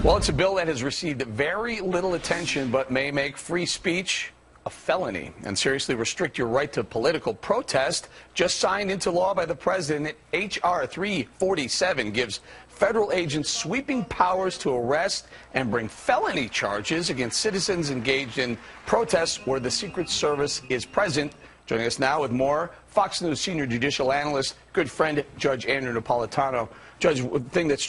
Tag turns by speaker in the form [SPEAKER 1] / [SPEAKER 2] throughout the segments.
[SPEAKER 1] Well, it's a bill that has received very little attention but may make free speech a felony and seriously restrict your right to political protest. Just signed into law by the president, H.R. 347 gives federal agents sweeping powers to arrest and bring felony charges against citizens engaged in protests where the Secret Service is present. Joining us now with more, Fox News senior judicial analyst, good friend, Judge Andrew Napolitano. Judge, the thing that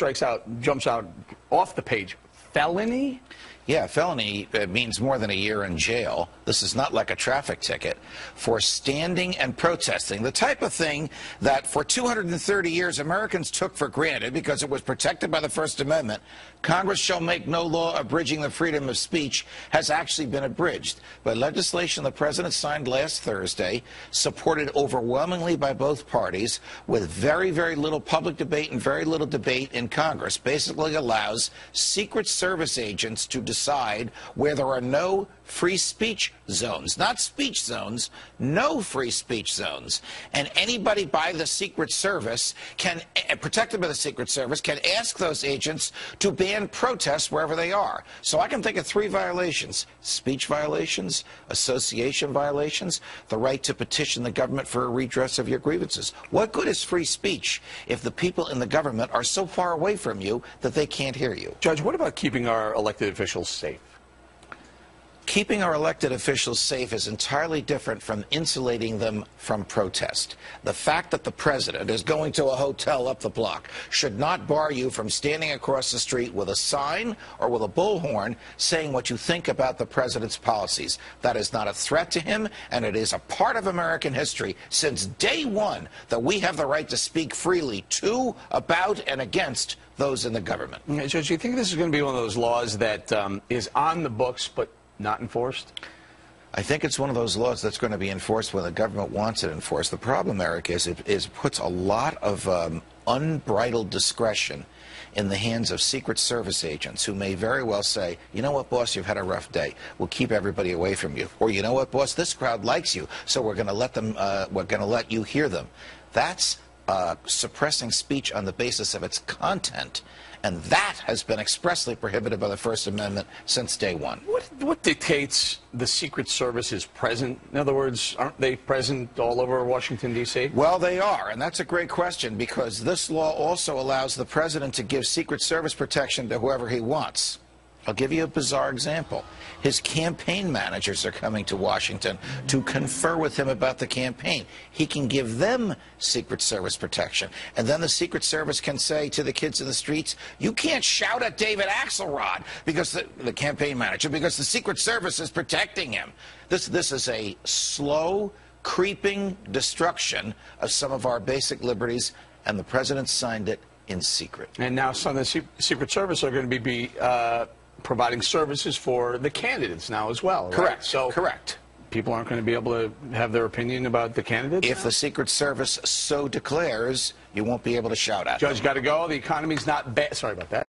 [SPEAKER 1] jumps out off the page, felony?
[SPEAKER 2] Yeah, felony means more than a year in jail. This is not like a traffic ticket. For standing and protesting, the type of thing that for 230 years Americans took for granted because it was protected by the First Amendment, Congress shall make no law abridging the freedom of speech, has actually been abridged by legislation the president signed last Thursday, supported overwhelmingly by both parties, with very, very little public debate and very little debate in Congress. Basically allows Secret Service agents to decide where there are no free speech zones, not speech zones, no free speech zones. And anybody by the Secret Service can, protected by the Secret Service, can ask those agents to ban protests wherever they are. So I can think of 3 violations: speech violations, association violations, the right to petition the government for a redress of your grievances. What good is free speech if the people in the government are so far away from you that they can't hear you?
[SPEAKER 1] Judge, what about keeping our elected officials safe?
[SPEAKER 2] Keeping our elected officials safe is entirely different from insulating them from protest. The fact that the president is going to a hotel up the block should not bar you from standing across the street with a sign or with a bullhorn saying what you think about the president's policies. That is not a threat to him, and it is a part of American history since day one that we have the right to speak freely to, about, and against those in the government.
[SPEAKER 1] Judge, do you think this is going to be one of those laws that is on the books but not enforced?
[SPEAKER 2] I think it's one of those laws that's going to be enforced when the government wants it enforced. The problem, Eric, is it puts a lot of unbridled discretion in the hands of Secret Service agents who may very well say, you know what, boss, you've had a rough day. We'll keep everybody away from you. Or, you know what, boss, this crowd likes you, so we're going to let them, we're going to let you hear them. That's suppressing speech on the basis of its content, and that has been expressly prohibited by the First Amendment since day one.
[SPEAKER 1] What dictates the Secret Service is present? In other words, aren't they present all over Washington, D.C.?
[SPEAKER 2] Well, they are, and that's a great question, because this law also allows the president to give Secret Service protection to whoever he wants. I'll give you a bizarre example. His campaign managers are coming to Washington to confer with him about the campaign. He can give them Secret Service protection. And then the Secret Service can say to the kids in the streets, you can't shout at David Axelrod, because the campaign manager, because the Secret Service is protecting him. This is a slow, creeping destruction of some of our basic liberties, and the president signed it in secret.
[SPEAKER 1] And now some of the Secret Service are going to be providing services for the candidates now as well, right?
[SPEAKER 2] Correct.
[SPEAKER 1] So
[SPEAKER 2] correct.
[SPEAKER 1] People aren't going to be able to have their opinion about the candidates?
[SPEAKER 2] If the Secret Service so declares, you won't be able to shout at them.
[SPEAKER 1] Judge, got to go. The economy's not bad. Sorry about that.